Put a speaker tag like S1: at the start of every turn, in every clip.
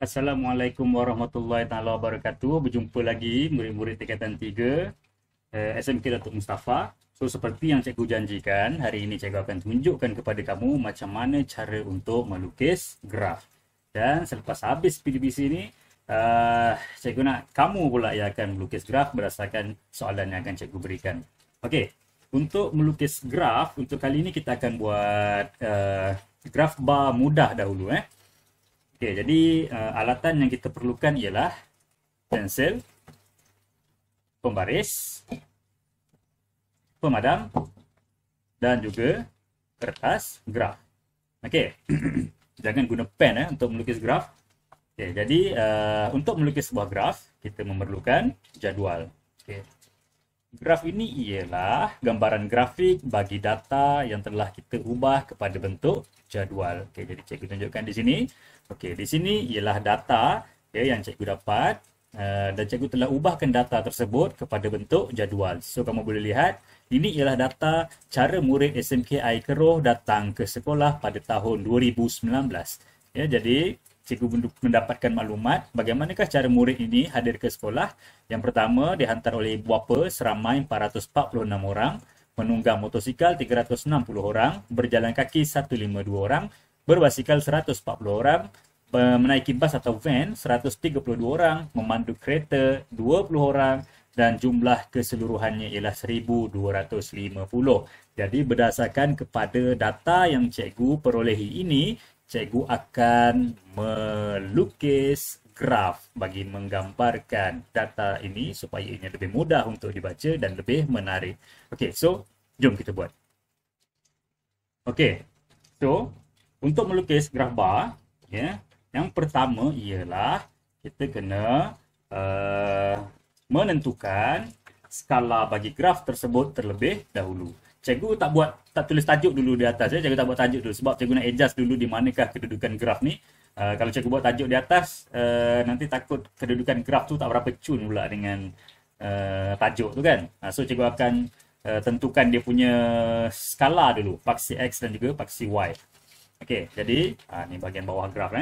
S1: Assalamualaikum warahmatullahi taala wabarakatuh. Berjumpa lagi murid-murid tingkatan 3 SMK Datuk Mustafa. So seperti yang cikgu janjikan, hari ini cikgu akan tunjukkan kepada kamu macam mana cara untuk melukis graf. Dan selepas habis PDBC ini, cikgu nak kamu pula yang akan melukis graf berdasarkan soalan yang akan cikgu berikan. Okey, untuk melukis graf, untuk kali ini kita akan buat graf bar mudah dahulu. Okey, jadi alatan yang kita perlukan ialah pensel, pembaris, pemadam dan juga kertas graf. Okey. Jangan guna pen untuk melukis graf. Okey, jadi untuk melukis sebuah graf kita memerlukan jadual. Okey. Graf ini ialah gambaran grafik bagi data yang telah kita ubah kepada bentuk jadual. Okey, jadi cikgu tunjukkan di sini. Okey, di sini ialah data yang cikgu dapat dan cikgu telah ubahkan data tersebut kepada bentuk jadual. So kamu boleh lihat, ini ialah data cara murid SMK Air Keroh datang ke sekolah pada tahun 2019. Ya, jadi cikgu mendapatkan maklumat bagaimanakah cara murid ini hadir ke sekolah. Yang pertama, dihantar oleh ibu bapa seramai 446 orang, menunggang motosikal 360 orang, berjalan kaki 152 orang, berbasikal 140 orang, menaiki bas atau van 132 orang, memandu kereta 20 orang dan jumlah keseluruhannya ialah 1250. Jadi berdasarkan kepada data yang cikgu perolehi ini, cikgu akan melukis graf bagi menggambarkan data ini supaya ini lebih mudah untuk dibaca dan lebih menarik. Okey, so jom kita buat. Okey. So untuk melukis graf bar, yang pertama ialah kita kena menentukan skala bagi graf tersebut terlebih dahulu. Cikgu tak tulis tajuk dulu di atas. Cikgu tak buat tajuk dulu sebab cikgu nak adjust dulu di manakah kedudukan graf ni. Kalau cikgu buat tajuk di atas, nanti takut kedudukan graf tu tak berapa cun pula dengan tajuk tu kan. So cikgu akan tentukan dia punya skala dulu, paksi X dan juga paksi Y. Okey, jadi ni bahagian bawah graf.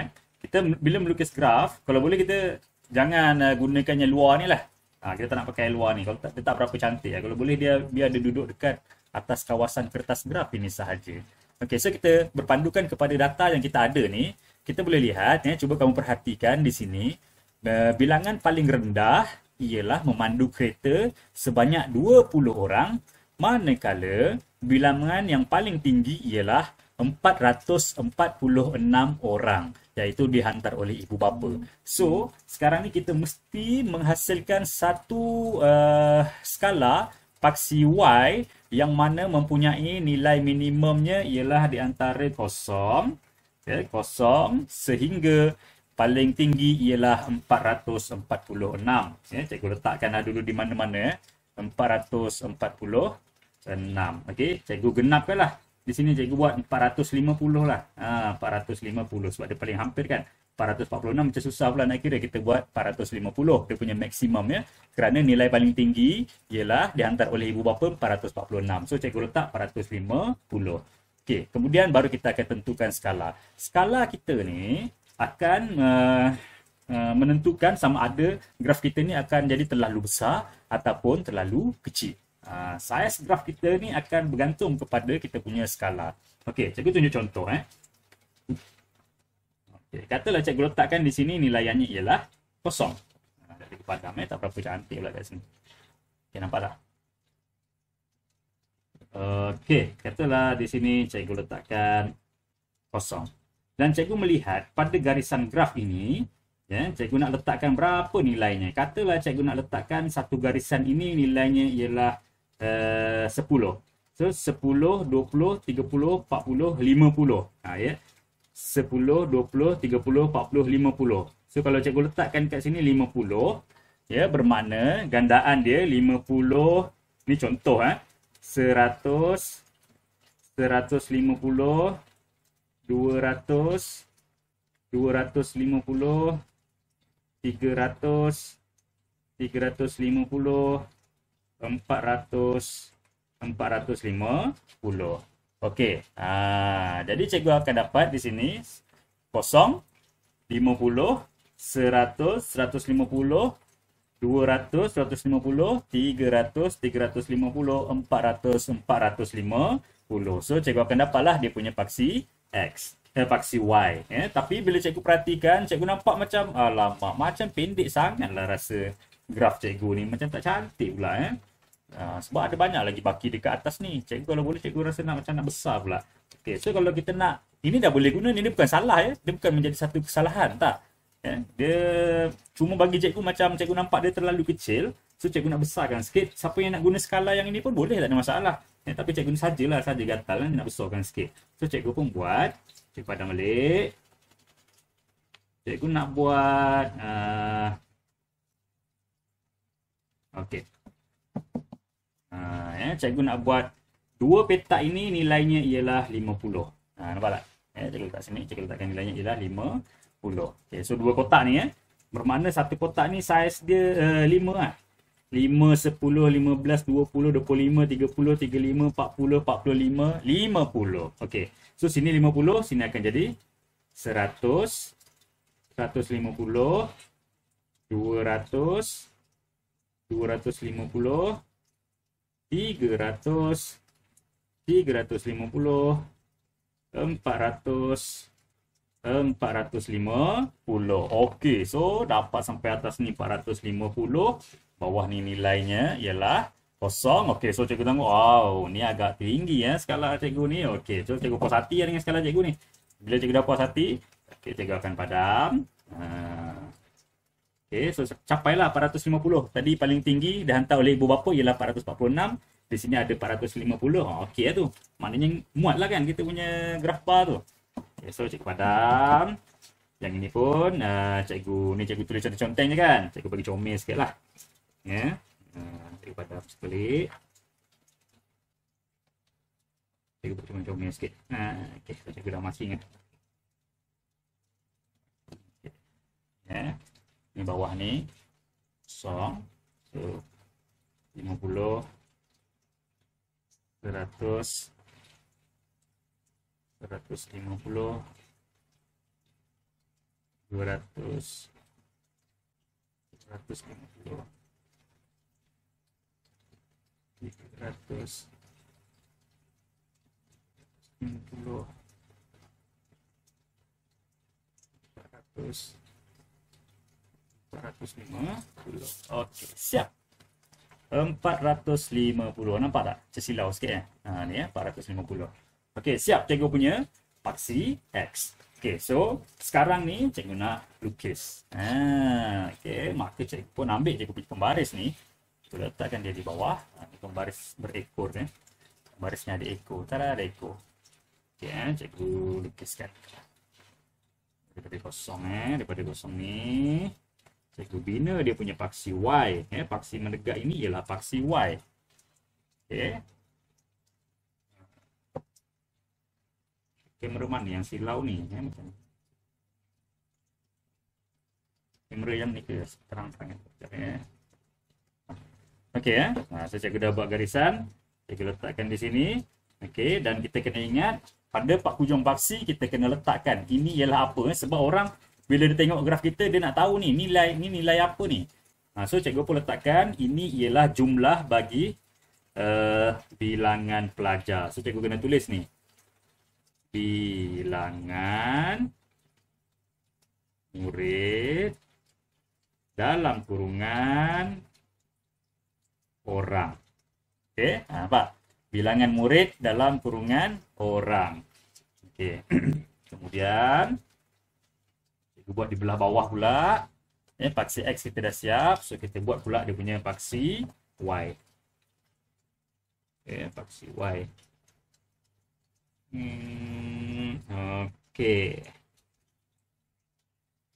S1: Kita bila melukis graf, kalau boleh kita jangan gunakannya luar ni lah. Kita tak nak pakai luar ni. Kalau dia tak berapa cantik. Kalau boleh dia biar dia duduk dekat atas kawasan kertas graf ini sahaja. Okey, so kita berpandukan kepada data yang kita ada ni. Kita boleh lihat, cuba kamu perhatikan di sini. Bilangan paling rendah ialah memandu kereta sebanyak 20 orang. Manakala bilangan yang paling tinggi ialah 446 orang, iaitu dihantar oleh ibu bapa. So, sekarang ni kita mesti menghasilkan satu skala paksi Y yang mana mempunyai nilai minimumnya ialah di antara 0, 0 sehingga paling tinggi ialah 446. Cikgu letakkan dulu di mana-mana. 446. Okey, cikgu genapkanlah. Di sini cikgu buat 450 lah. 450 sebab dia paling hampir kan. 446 macam susah pula nak kira. Kita buat 450. Dia punya maksimum Kerana nilai paling tinggi ialah dihantar oleh ibu bapa 446. So cikgu letak 450. Okey, kemudian baru kita akan tentukan skala. Skala kita ni akan menentukan sama ada graf kita ni akan jadi terlalu besar ataupun terlalu kecil. Saiz graf kita ni akan bergantung kepada kita punya skala. Okey, cikgu tunjuk contoh. Okey, katalah cikgu letakkan di sini nilaiannya ialah 0. Dari padam tak berapa cantik pula kat sini. Okey, nampak tak? Okey, katalah di sini cikgu letakkan 0. Dan cikgu melihat pada garisan graf ini, cikgu nak letakkan berapa nilainya. Katalah cikgu nak letakkan satu garisan ini nilainya ialah 10. So 10, 20, 30, 40, 50. 10, 20, 30, 40, 50. So kalau cikgu letakkan kat sini 50, bermakna gandaan dia 50, ni contoh 100, 150, 200, 250, 300, 350, 400, 400, 450. Okey. Jadi cikgu akan dapat di sini 0, 50, 100, 150, 200, 150, 300, 350, 400, 450. So cikgu akan dapatlah dia punya paksi X. Paksi Y. Tapi bila cikgu perhatikan, cikgu nampak macam alamak, macam pendek sangatlah rasa graf cikgu ni. Macam tak cantik pula. Sebab ada banyak lagi baki dekat atas ni. Cikgu kalau boleh cikgu rasa nak macam nak besar pula. Okay, so kalau kita nak, ini dah boleh guna ni, dia bukan salah ya. Dia bukan menjadi satu kesalahan, tak. Dia cuma bagi cikgu macam cikgu nampak dia terlalu kecil. So cikgu nak besarkan sikit. Siapa yang nak guna skala yang ini pun boleh, tak ada masalah. Tapi cikgu ni saja gatal kan, nak besarkan sikit. So cikgu pun buat. Cikgu padam balik. Cikgu nak buat okey. Cikgu nak buat dua petak ini nilainya ialah 50. Nampak tak? Cikgu letak sini, cikgu letakkan nilainya ialah 50. Okey, so dua kotak ni bermakna satu kotak ni saiz dia 5 lah. 5, 10, 15, 20, 25, 30, 35, 40, 45, 50. Okey. So sini 50, sini akan jadi 100, 150, 200, 250, 300, 350, 400, 450. Okey, so dapat sampai atas ni 450. Bawah ni nilainya ialah 0. Okey, so cikgu tengok, wow, ni agak tinggi ya skala cikgu ni. Okey, so cikgu puas hati dengan skala cikgu ni. Bila cikgu dah puas hati, okey, cikgu akan padam. Okey, so capailah 450. Tadi paling tinggi dah hantar oleh ibu bapa ialah 446. Di sini ada 450. Okey lah tu. Maknanya muat lah kan kita punya graf bar tu. Okay, so cikgu padam. Yang ini pun cikgu tulis ada conteng je kan. Cikgu bagi comel sikit lah. Ya. Cikgu padam sekali. Cikgu bagi comel sikit. Okay, so cikgu dah masing. Okay. Ya. Ini bawah ni. So 50, 100, 150, 200, 150, 300, 50, 400, 450. Okey, siap. 450. Nampak tak? Tersilau sikit ni 450. Okey, siap cikgu punya paksi X. Okey, so sekarang ni cikgu nak lukis. Okey, maka cikgu pun ambil cikgu punya pembaris ni. Kita letakkan dia di bawah. Ni pembaris berekor ni. Pembarisnya ada ekor. Tada, ada ekor. Okey, cikgu lukiskan. Daripada kosong daripada kosong ni. Cikgu bina dia punya paksi Y. Paksi menegak ini ialah paksi Y. Okey. Kamera mana yang silau ni? Macam kamera yang ni ke terang-terang. Okey so cikgu dah buat garisan. Cikgu letakkan di sini. Okey, dan kita kena ingat pada hujung paksi kita kena letakkan ini ialah apa sebab orang bila dia tengok graf kita dia nak tahu ni nilai apa ni. So cikgu pun letakkan ini ialah jumlah bagi bilangan pelajar. So cikgu kena tulis ni. Bilangan murid dalam kurungan orang. Okey, nampak? Bilangan murid dalam kurungan orang. Okey. Kemudian cikgu buat di belah bawah pula. Paksi X kita dah siap. So kita buat pula dia punya paksi Y. Paksi Y. Okey.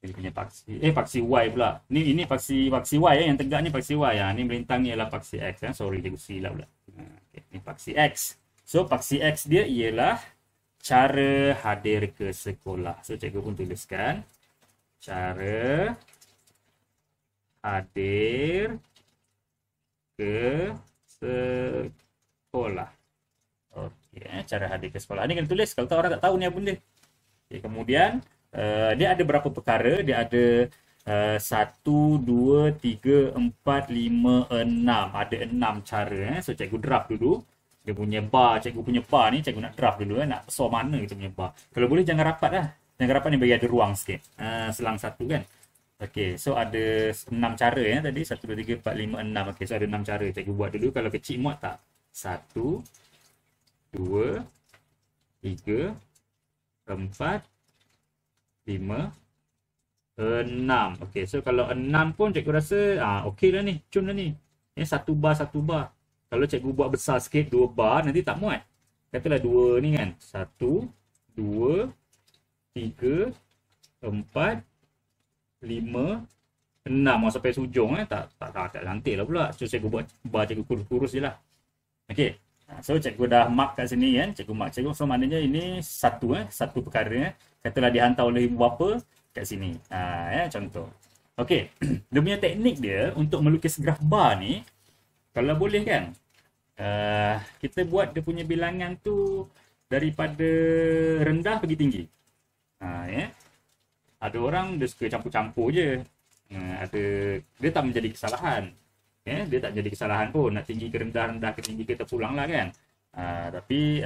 S1: Dia punya paksi Y pula. Ini paksi Y yang tegak ni paksi Y. Ni melintang ni ialah paksi X. Sorry cikgu silap pula. Okay, ni paksi X. So paksi X dia ialah cara hadir ke sekolah. So cikgu pun tuliskan cara hadir ke sekolah. Okey, cara hadir ke sekolah. Ni kena tulis kalau tahu orang tak tahu ni apa benda. Okay, kemudian dia ada berapa perkara? Dia ada 1, 2, 3, 4, 5, 6. Ada 6 cara. So cikgu draft dulu. Dia punya bar, cikgu punya bar ni, cikgu nak draft dulu. Nak besar mana kita punya bar. Kalau boleh jangan rapat lah. Jangan rapat ni bagi ada ruang sikit. Selang satu kan. Okey, so ada 6 cara ya tadi. 1, 2, 3, 4, 5, 6. Okey, so ada 6 cara. Cikgu buat dulu. Kalau kecil muat tak? 1, 2, 3, 4, 5, 6. Okey, so kalau 6 pun cikgu rasa okey lah ni. Cun lah ni. Satu bar, satu bar. Kalau cikgu buat besar sikit, 2 bar, nanti tak muat. Katalah 2 ni kan. 1, 2, 3, 4, 5, 6. Mau sampai sujung tak cantik lah pula. So cikgu buat bar cikgu kurus-kurus je lah. Okey. So cikgu dah mark kat sini kan. Cikgu mark cikgu. So maknanya ini satu perkara. Katalah dihantar oleh ibu bapa kat sini. Contoh. Okey. Dia punya teknik dia untuk melukis graf bar ni, kalau boleh kan, kita buat dia punya bilangan tu daripada rendah pergi tinggi. Ada orang dia suka campur-campur je. Dia tak menjadi kesalahan. Dia tak jadi kesalahan pun. Nak tinggi ke rendah, rendah ke tinggi ke terpulang lah kan. Tapi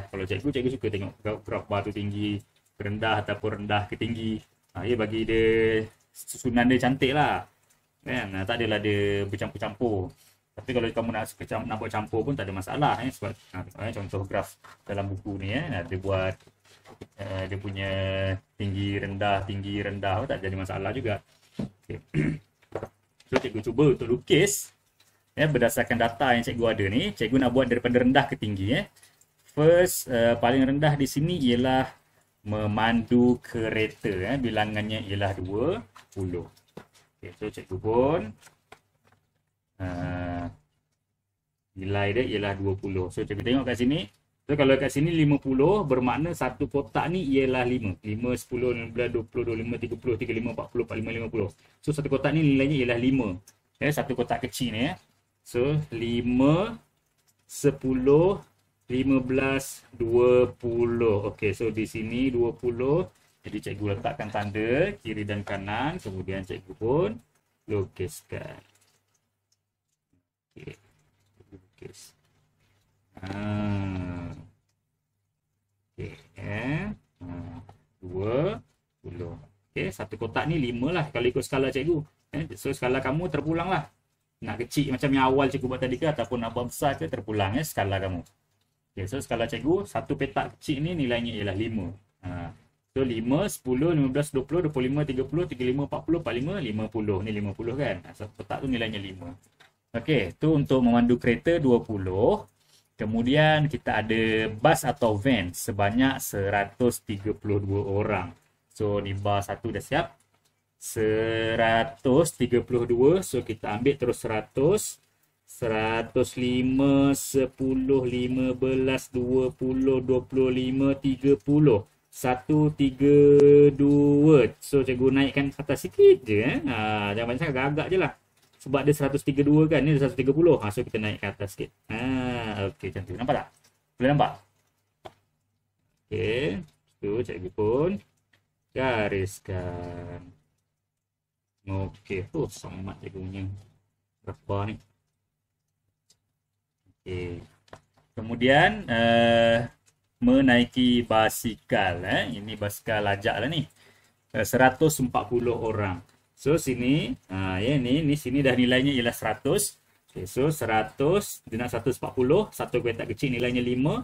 S1: kalau cikgu suka tengok graf bar tu tinggi ke rendah ataupun rendah ke tinggi. Bagi dia susunan dia cantik lah kan. Tak adalah dia bercampur-campur. Tapi kalau kamu nak buat campur pun tak ada masalah. Sebab contoh graf dalam buku ni dia buat dia punya tinggi rendah tak jadi masalah juga. Okay. So cikgu cuba untuk lukis berdasarkan data yang cikgu ada ni. Cikgu nak buat daripada rendah ke tinggi. First, paling rendah di sini ialah memandu kereta. Bilangannya ialah 20. Okay, so cikgu pun nilai dia ialah 20. So cikgu tengok kat sini. So kalau kat sini 50 bermakna satu kotak ni ialah 5. 5, 10, 15, 20, 25, 30, 35, 40, 45, 50. So satu kotak ni nilainya ialah 5. Satu kotak kecil ni. So 5, 10, 15, 20. Okey, so di sini 20. Jadi cikgu letakkan tanda kiri dan kanan. Kemudian cikgu pun lukiskan. Okey. Lukis. Okey. 20. Okey, satu kotak ni 5 lah kalau ikut skala cikgu. So skala kamu terpulang lah. Nak kecil macam yang awal cikgu buat tadi ke ataupun nak buat besar ke, terpulang skala kamu. Okey, so skala cikgu, satu petak kecil ni nilainya ialah 5. So 5, 10, 15, 20, 25, 30, 35, 40, 45, 50. Ni 50 kan. Satu petak tu nilainya 5. Okey, tu untuk memandu kereta 20. Kemudian kita ada bas atau van sebanyak 132 orang. So ni bar 1 dah siap. 132. So kita ambil terus 100. 105, 10, 15, 20, 25, 30. 132. So cikgu naikkan atas sikit je. Jangan banyak sangat, agak-agak je lah. Sebab dia 132 kan, ni 130. So kita naik ke atas sikit. Okey, macam tu. Nampak tak? Boleh nampak? Okey. Tu cikgu pun gariskan. Okey. Sangat cikgu punya berapa ni. Okey. Kemudian menaiki basikal. Ini basikal lajak lah ni. 140 orang. So sini, ni sini dah nilainya ialah 100. Okay, so 100, dia nak 140. Satu kereta kecil nilainya 5.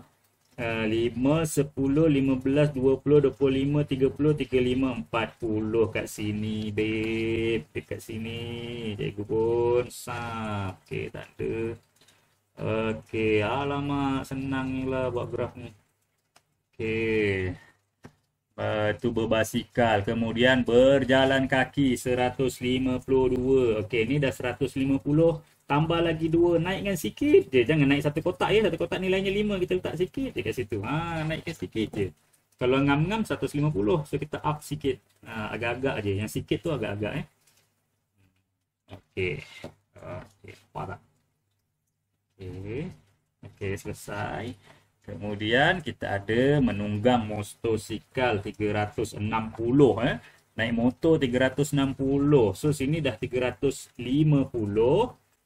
S1: 5, 10, 15, 20, 25, 30, 35, 40 kat sini, babe. Dekat sini. Cikgu pun sap. Okay, tak ada. Okay, alamak. Senang ni lah buat graf ni. Okay. Tu berbasikal, kemudian berjalan kaki 152. Okey, ni dah 150, tambah lagi 2, naikkan sikit je. Jangan naik satu kotak ya. Satu kotak nilainya 5, kita letak sikit je kat situ. Naikkan sikit je. Kalau ngam-ngam 150, so kita up sikit. Agak-agak je. Yang sikit tu agak-agak Okey. Okey, apa tak? Okey. Okey, selesai. Kemudian kita ada menunggang motosikal 360 Naik motor 360. So sini dah 350.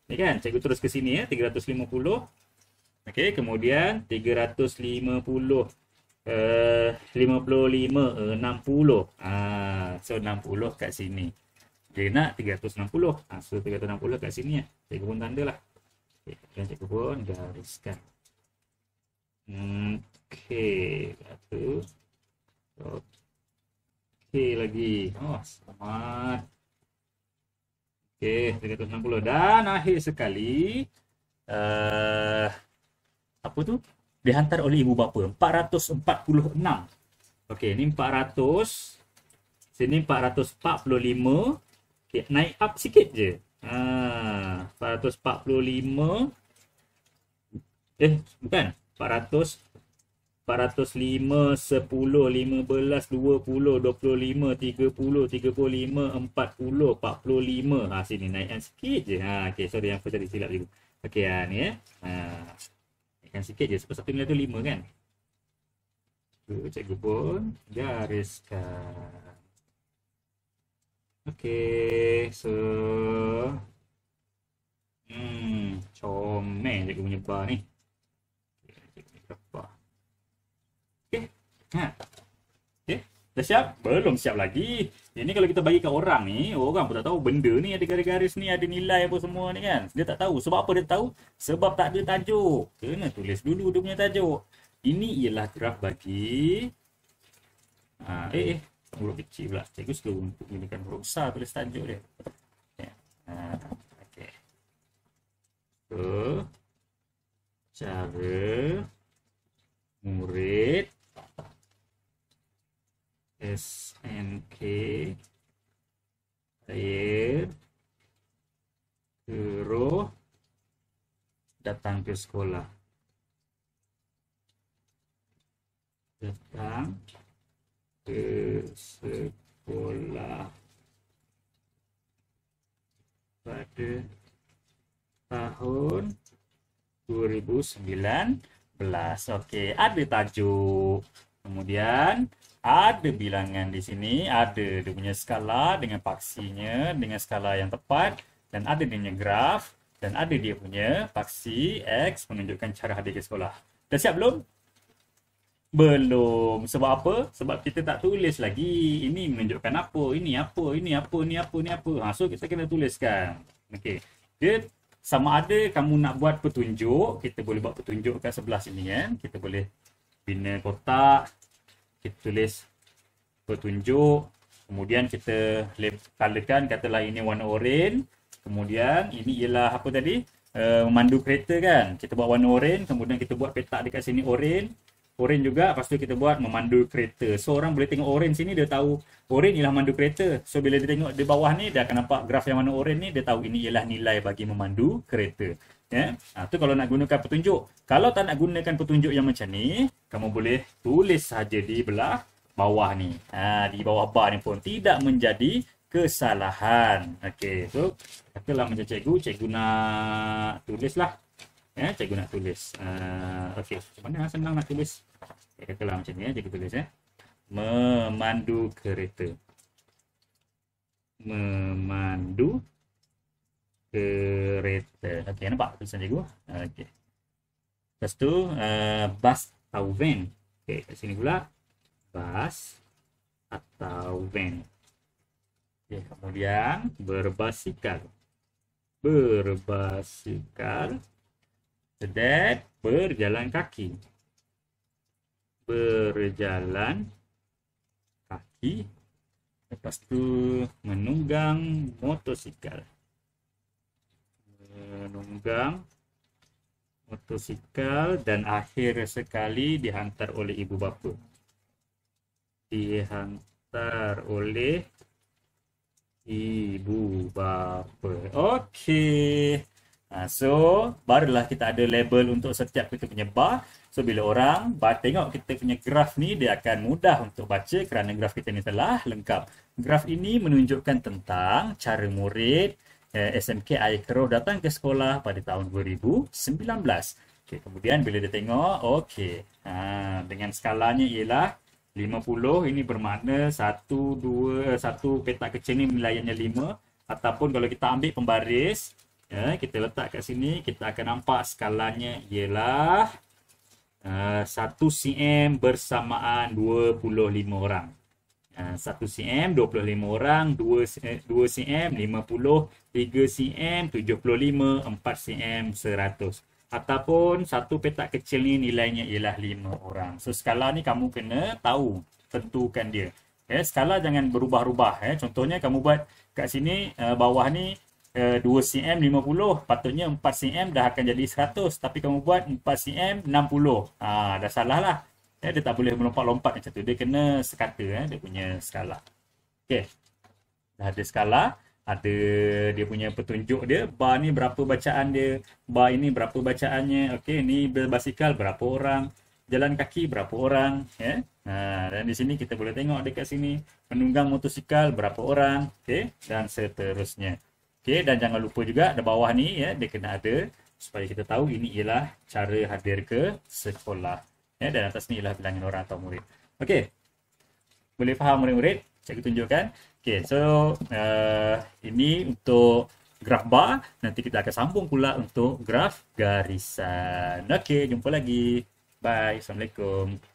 S1: Ni kan, cikgu terus ke sini 350. Okey, kemudian 350 55 60. So 60 kat sini. Dia nak 360. So 360 kat sini Cikgu pun tandalah. Okey, dan cikgu pun gariskan. Okey, satu. Okey lagi. Oh, selamat. Okey, 360. Dan akhir sekali apa tu? Dihantar oleh ibu bapa 446. Okey, ni 400. Sini 445. Okey, naik up sikit je. 445. Bukan. 400, 405, 10, 15, 20, 25, 30, 35, 40, 45. Sini naikkan sikit je. Okey, sorry yang tadi silap juga. Okey, ni naikkan sikit je. Sebab satu nilai tu 5 kan. Cikgu pun gariskan. Okey, so comel cikgu punya bar ni. Okey. Okey, dah siap? Belum siap lagi. Ini kalau kita bagi kat orang ni, orang pun tak tahu benda ni ada garis-garis ni, ada nilai apa semua ni kan. Dia tak tahu. Sebab apa dia tahu? Sebab tak ada tajuk. Kena tulis dulu dia punya tajuk. Ini ialah graf bagi huruf kecil pula. Cikgu suka untuk gunakan huruf besar tulis tajuk dia. Okey. So, cara murid SNK air keruh datang ke sekolah. Datang ke sekolah pada tahun 2019. Okey, ada tajuk. Kemudian ada bilangan di sini, ada dia punya skala dengan paksinya, dengan skala yang tepat, dan ada dia punya graf, dan ada dia punya paksi X menunjukkan cara hadir ke sekolah. Dah siap belum? Belum. Sebab apa? Sebab kita tak tulis lagi. Ini menunjukkan apa, ini apa, ini apa, ini apa, ini apa. So kita kena tuliskan. Okey. Dia sama ada kamu nak buat petunjuk, kita boleh buat petunjuk kat sebelah sini kan. Kita boleh bina kotak, kita tulis petunjuk, kemudian kita colorkan, katalah ini warna oranye, kemudian ini ialah apa tadi, memandu kereta kan. Kita buat warna oranye, kemudian kita buat petak dekat sini oranye juga, lepas tu kita buat memandu kereta. So orang boleh tengok oranye sini, dia tahu oranye ialah memandu kereta. So bila dia tengok di bawah ni, dia akan nampak graf yang warna oranye ni, dia tahu ini ialah nilai bagi memandu kereta. Tu kalau nak gunakan petunjuk. Kalau tak nak gunakan petunjuk yang macam ni, kamu boleh tulis saja di belah bawah ni. Di bawah bar ni pun tidak menjadi kesalahan. Okey, so katalah macam cikgu nak tulis lah. Cikgu nak tulis. Okey, macam mana senang nak tulis? Katalah macam ni cikgu tulis memandu kereta. Memandu kereta. Okey, nampak tulisan cikgu? Okey. Lepas tu bus atau van. Okey, kat sini pula bus atau van. Okey, kemudian berbasikal. Berbasikal. Sedek berjalan kaki. Berjalan kaki. Lepas tu menunggang motosikal. Menunggang motosikal, dan akhir sekali dihantar oleh ibu bapa. Dihantar oleh ibu bapa. Okey. So, barulah kita ada label untuk setiap kita punya bar. So, bila orang tengok kita punya graf ni, dia akan mudah untuk baca kerana graf kita ni telah lengkap. Graf ini menunjukkan tentang cara murid SMK Air Keruh datang ke sekolah pada tahun 2019. Okey, kemudian bila dia tengok, okey. Dengan skalanya ialah 50, ini bermakna satu petak kecil ni nilainya 5. Ataupun kalau kita ambil pembaris, ya, kita letak kat sini, kita akan nampak skalanya ialah 1 cm bersamaan 25 orang. 1 cm 25 orang, 2 cm 50, 3 cm 75, 4 cm 100. Ataupun satu petak kecil ni nilainya ialah 5 orang. So skala ni kamu kena tahu, tentukan dia. Skala jangan berubah-ubah. Contohnya kamu buat kat sini bawah ni 2 cm 50, patutnya 4 cm dah akan jadi 100, tapi kamu buat 4 cm 60. Dah salah lah. Dia tak boleh melompat-lompat macam tu. Dia kena sekata dia punya skala. Okey. Dah ada skala, ada dia punya petunjuk dia. Bar ni berapa bacaan dia, bar ini berapa bacaannya. Okey, ni berbasikal berapa orang, jalan kaki berapa orang, dan di sini kita boleh tengok dekat sini penunggang motosikal berapa orang, okey, dan seterusnya. Okey, dan jangan lupa juga di bawah ni dia kena ada supaya kita tahu ini ialah cara hadir ke sekolah. Dan atas ni ialah bilangan orang atau murid. Okey. Boleh faham murid-murid? Cikgu tunjukkan. Okey, so ini untuk graf bar. Nanti kita akan sambung pula untuk graf garisan. Okey, jumpa lagi. Bye. Assalamualaikum.